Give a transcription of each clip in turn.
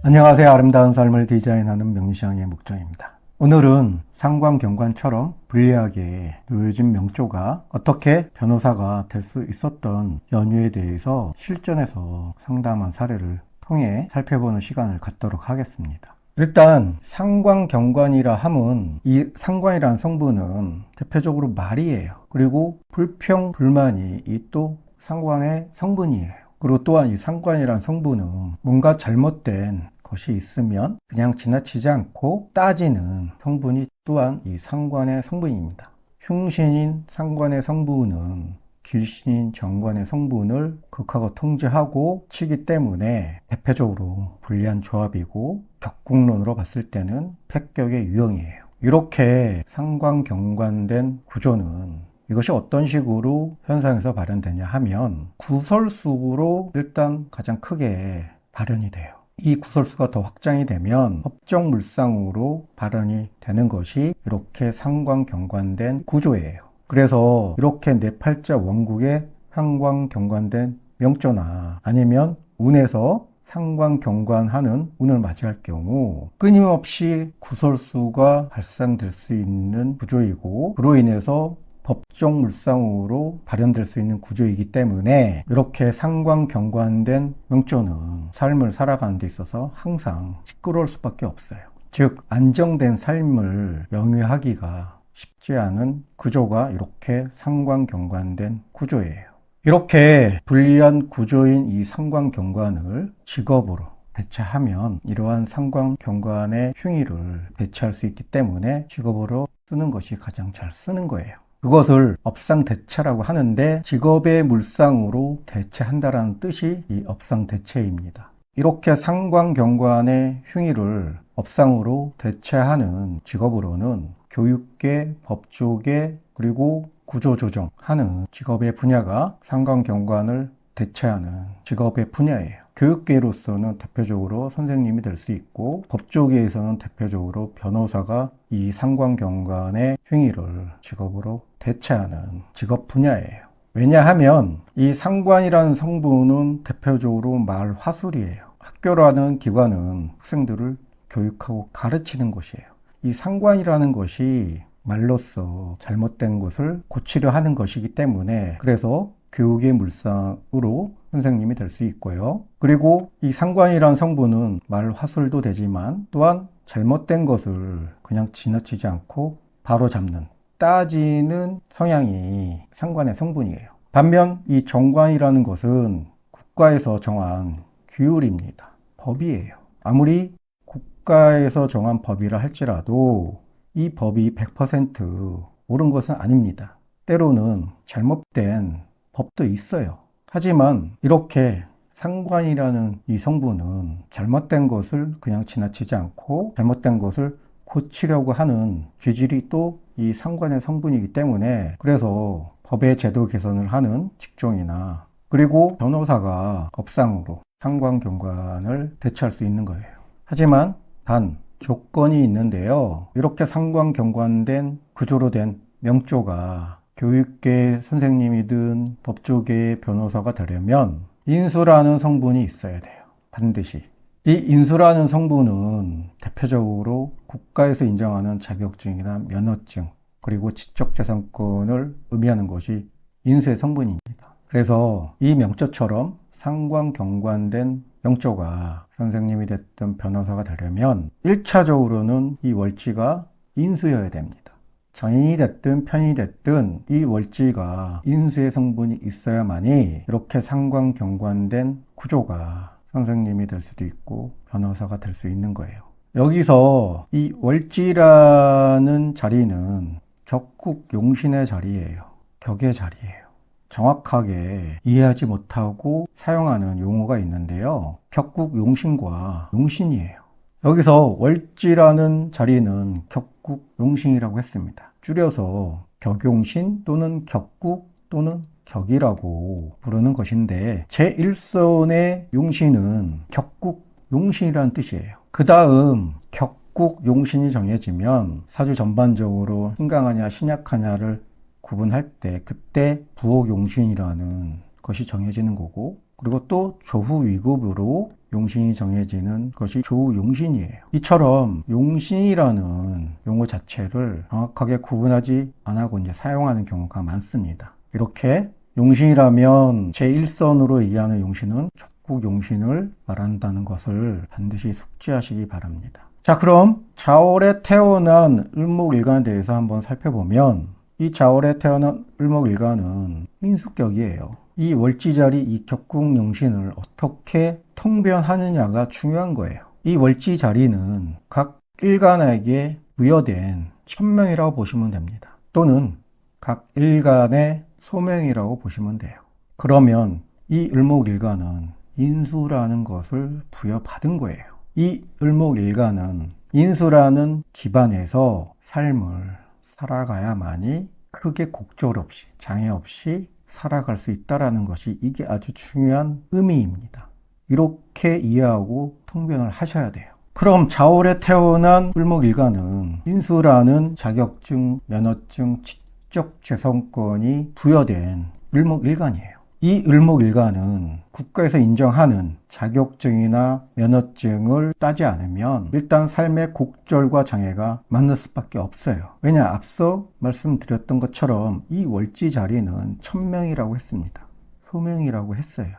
안녕하세요. 아름다운 삶을 디자인하는 명시향의 목장입니다. 오늘은 상관경관처럼 불리하게 놓여진 명조가 어떻게 변호사가 될 수 있었던 연유에 대해서 실전에서 상담한 사례를 통해 살펴보는 시간을 갖도록 하겠습니다. 일단 상관경관이라 함은 이 상관이라는 성분은 대표적으로 말이에요. 그리고 불평, 불만이 이 또 상관의 성분이에요. 그리고 또한 이 상관이라는 성분은 뭔가 잘못된 것이 있으면 그냥 지나치지 않고 따지는 성분이 또한 이 상관의 성분입니다. 흉신인 상관의 성분은 길신인 정관의 성분을 극하고 통제하고 치기 때문에 대표적으로 불리한 조합이고 격국론으로 봤을 때는 패격의 유형이에요. 이렇게 상관경관된 구조는 이것이 어떤 식으로 현상에서 발현되냐 하면 구설수로 일단 가장 크게 발현이 돼요. 이 구설수가 더 확장이 되면 법정물상으로 발현이 되는 것이 이렇게 상관경관된 구조예요. 그래서 이렇게 네8자 원국에 상관경관된 명조나 아니면 운에서 상관경관하는 운을 맞이할 경우 끊임없이 구설수가 발생될 수 있는 구조이고 그로 인해서 법정물상으로 발현될 수 있는 구조이기 때문에 이렇게 상관경관된 명조는 삶을 살아가는 데 있어서 항상 시끄러울 수밖에 없어요. 즉 안정된 삶을 영위하기가 쉽지 않은 구조가 이렇게 상관경관된 구조예요. 이렇게 불리한 구조인 이 상관경관을 직업으로 대체하면 이러한 상관경관의 흉의를 대체할 수 있기 때문에 직업으로 쓰는 것이 가장 잘 쓰는 거예요. 그것을 업상대체라고 하는데 직업의 물상으로 대체한다라는 뜻이 이 업상대체입니다. 이렇게 상관경관의 흉의를 업상으로 대체하는 직업으로는 교육계, 법조계, 그리고 구조조정하는 직업의 분야가 상관경관을 대체하는 직업의 분야예요. 교육계로서는 대표적으로 선생님이 될 수 있고 법조계에서는 대표적으로 변호사가 이 상관경관의 흉의를 직업으로 대체하는 직업 분야예요. 왜냐하면 이 상관이라는 성분은 대표적으로 말화술이에요. 학교라는 기관은 학생들을 교육하고 가르치는 곳이에요. 이 상관이라는 것이 말로써 잘못된 것을 고치려 하는 것이기 때문에 그래서 교육의 물상으로 선생님이 될 수 있고요. 그리고 이 상관이라는 성분은 말화술도 되지만 또한 잘못된 것을 그냥 지나치지 않고 바로 잡는 따지는 성향이 상관의 성분이에요. 반면 이 정관이라는 것은 국가에서 정한 규율입니다. 법이에요. 아무리 국가에서 정한 법이라 할지라도 이 법이 100% 옳은 것은 아닙니다. 때로는 잘못된 법도 있어요. 하지만 이렇게 상관이라는 이 성분은 잘못된 것을 그냥 지나치지 않고 잘못된 것을 고치려고 하는 기질이 또 이 상관의 성분이기 때문에 그래서 법의 제도 개선을 하는 직종이나 그리고 변호사가 업상으로 상관경관을 대체할 수 있는 거예요. 하지만 단 조건이 있는데요. 이렇게 상관경관된 구조로 된 명조가 교육계 선생님이든 법조계의 변호사가 되려면 인수라는 성분이 있어야 돼요. 반드시. 이 인수라는 성분은 대표적으로 국가에서 인정하는 자격증이나 면허증 그리고 지적재산권을 의미하는 것이 인수의 성분입니다. 그래서 이 명조처럼 상관경관된 명조가 선생님이 됐든 변호사가 되려면 1차적으로는 이 월지가 인수여야 됩니다. 전인이 됐든 편인이 됐든 이 월지가 인수의 성분이 있어야만이 이렇게 상관경관된 구조가 선생님이 될 수도 있고 변호사가 될 수 있는 거예요. 여기서 이 월지라는 자리는 격국용신의 자리예요. 격의 자리예요. 정확하게 이해하지 못하고 사용하는 용어가 있는데요. 격국용신과 용신이에요. 여기서 월지라는 자리는 격국용신이라고 했습니다. 줄여서 격용신 또는 격국 또는 격이라고 부르는 것인데 제1선의 용신은 격국용신이라는 뜻이에요. 그 다음 격국용신이 정해지면 사주 전반적으로 신강하냐 신약하냐를 구분할 때 그때 부옥용신이라는 것이 정해지는 거고, 그리고 또 조후위급으로 용신이 정해지는 것이 조용신이에요. 이처럼 용신이라는 용어 자체를 정확하게 구분하지 안 하고 이제 사용하는 경우가 많습니다. 이렇게 용신이라면 제1선으로 얘기하는 용신은 격국용신을 말한다는 것을 반드시 숙지하시기 바랍니다. 자, 그럼 자월에 태어난 을목일간에 대해서 한번 살펴보면, 이 자월에 태어난 을목일간은 인수격이에요. 이 월지자리, 이 격국용신을 어떻게 통변하느냐가 중요한 거예요. 이 월지자리는 각 일간에게 부여된 천명이라고 보시면 됩니다. 또는 각 일간의 소명이라고 보시면 돼요. 그러면 이 을목일간은 인수라는 것을 부여받은 거예요. 이 을목일간은 인수라는 기반에서 삶을 살아가야만이 크게 곡절 없이, 장애 없이 살아갈 수 있다는 것이 이게 아주 중요한 의미입니다. 이렇게 이해하고 통변을 하셔야 돼요. 그럼 자월에 태어난 을목일간은 인수라는 자격증, 면허증, 지적재성권이 부여된 을목일간이에요. 이 을목일간은 국가에서 인정하는 자격증이나 면허증을 따지 않으면 일단 삶의 곡절과 장애가 많을 수밖에 없어요. 왜냐, 앞서 말씀드렸던 것처럼 이 월지 자리는 천명이라고 했습니다. 소명이라고 했어요.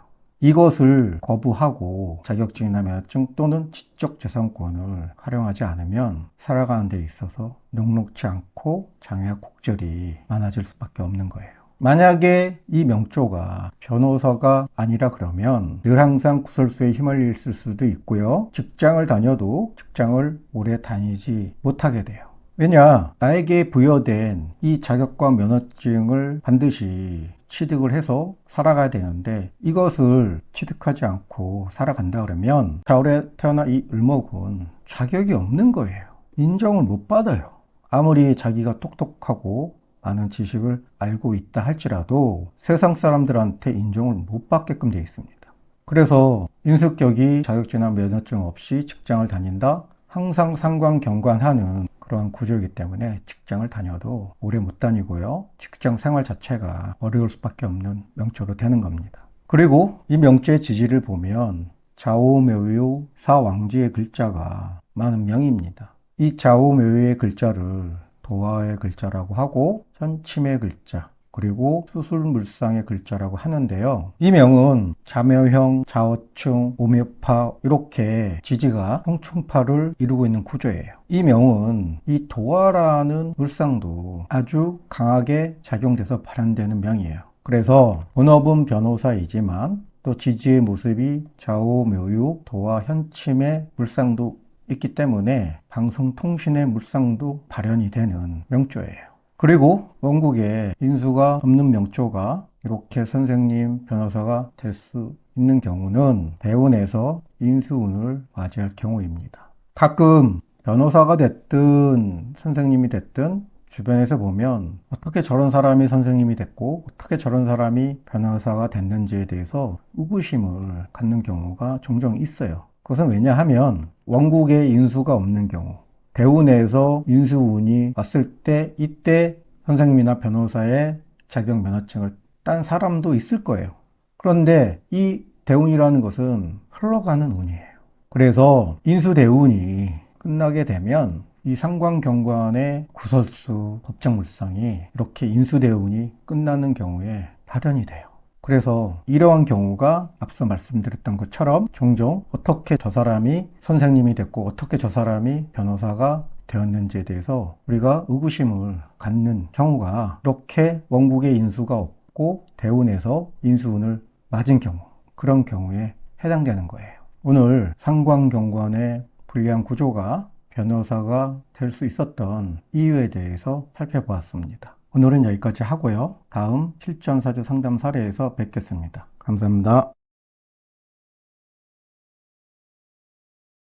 이것을 거부하고 자격증이나 면허증 또는 지적재산권을 활용하지 않으면 살아가는 데 있어서 녹록지 않고 장애와 곡절이 많아질 수밖에 없는 거예요. 만약에 이 명조가 변호사가 아니라 그러면 늘 항상 구설수에 휘말릴 수도 있고요. 직장을 다녀도 직장을 오래 다니지 못하게 돼요. 왜냐, 나에게 부여된 이 자격과 면허증을 반드시 취득을 해서 살아가야 되는데 이것을 취득하지 않고 살아간다 그러면 자월에 태어난 이 을목은 자격이 없는 거예요. 인정을 못 받아요. 아무리 자기가 똑똑하고 많은 지식을 알고 있다 할지라도 세상 사람들한테 인정을 못 받게끔 되어 있습니다. 그래서 인수격이 자격증이나 면허증 없이 직장을 다닌다? 항상 상관경관하는 그런 구조이기 때문에 직장을 다녀도 오래 못 다니고요. 직장 생활 자체가 어려울 수밖에 없는 명조로 되는 겁니다. 그리고 이 명조의 지지를 보면 좌우묘유 사왕지의 글자가 많은 명입니다. 이 좌우묘유의 글자를 도화의 글자라고 하고 현침의 글자 그리고 수술물상의 글자라고 하는데요. 이 명은 자묘형, 자어충, 오묘파 이렇게 지지가 홍충파를 이루고 있는 구조예요. 이 명은 이 도화라는 물상도 아주 강하게 작용돼서 발현되는 명이에요. 그래서 본업은 변호사이지만 또 지지의 모습이 좌우묘유, 도화, 현침의 물상도 있기 때문에 방송통신의 물상도 발현이 되는 명조예요. 그리고 원국에 인수가 없는 명조가 이렇게 선생님, 변호사가 될 수 있는 경우는 대운에서 인수운을 맞이할 경우입니다. 가끔 변호사가 됐든 선생님이 됐든 주변에서 보면 어떻게 저런 사람이 선생님이 됐고 어떻게 저런 사람이 변호사가 됐는지에 대해서 의구심을 갖는 경우가 종종 있어요. 그것은 왜냐하면 원국에 인수가 없는 경우, 대운에서 인수운이 왔을 때 이때 선생님이나 변호사의 자격 면허증을 딴 사람도 있을 거예요. 그런데 이 대운이라는 것은 흘러가는 운이에요. 그래서 인수대운이 끝나게 되면 이 상관경관의 구설수, 법정물상이 이렇게 인수대운이 끝나는 경우에 발현이 돼요. 그래서 이러한 경우가 앞서 말씀드렸던 것처럼 종종 어떻게 저 사람이 선생님이 됐고 어떻게 저 사람이 변호사가 되었는지에 대해서 우리가 의구심을 갖는 경우가 이렇게 원국의 인수가 없고 대운에서 인수운을 맞은 경우, 그런 경우에 해당되는 거예요. 오늘 상관경관의 불리한 구조가 변호사가 될 수 있었던 이유에 대해서 살펴보았습니다. 오늘은 여기까지 하고요. 다음 실전사주 상담 사례에서 뵙겠습니다. 감사합니다.